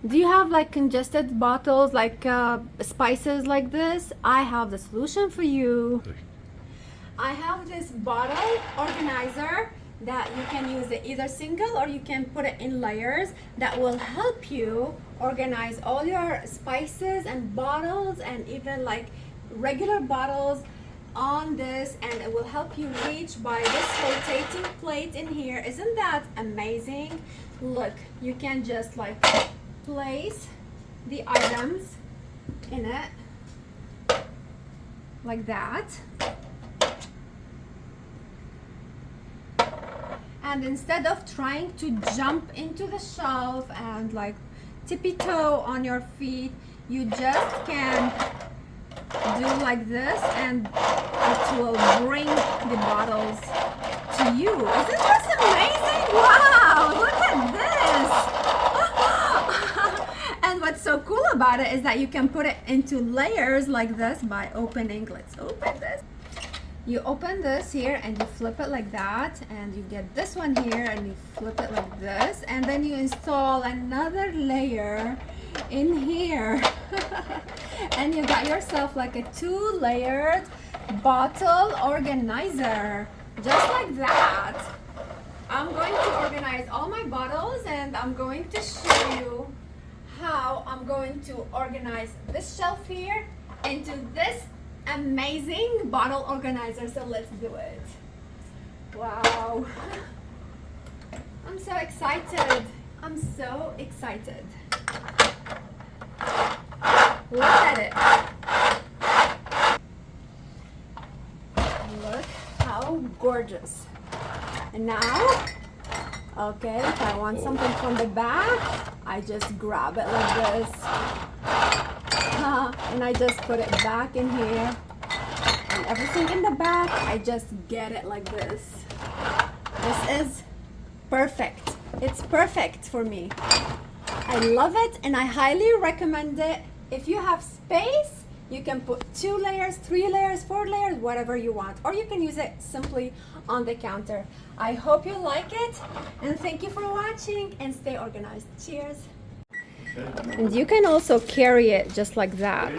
Do you have like congested bottles, like spices like this? I have the solution for you. I have this bottle organizer that you can use it either single or you can put it in layers that will help you organize all your spices and bottles and even like regular bottles on this, and it will help you reach by this rotating plate in here. Isn't that amazing? Look, you can just like place the items in it like that. And instead of trying to jump into the shelf and like tippy toe on your feet, you just can do like this and it will bring the bottles to you. Isn't this amazing? Wow, look at this. And what's so cool about it is that you can put it into layers like this by opening. Let's open this. You open this here and you flip it like that, and you get this one here and you flip it like this, and then you install another layer in here. And you got yourself like a 2-layered bottle organizer, just like that. I'm going to organize all my bottles, and I'm going to show you how I'm going to organize this shelf here into this amazing bottle organizer. So let's do it. Wow. I'm so excited. I'm so excited. Look at it. Look how gorgeous. And now, okay, if I want something from the back, I just grab it like this. And I just put it back in here. And everything in the back, I just get it like this. This is perfect. It's perfect for me. I love it and I highly recommend it. If you have space, you can put 2 layers, 3 layers, 4 layers, whatever you want. Or you can use it simply on the counter. I hope you like it, and thank you for watching, and stay organized. Cheers. And you can also carry it just like that.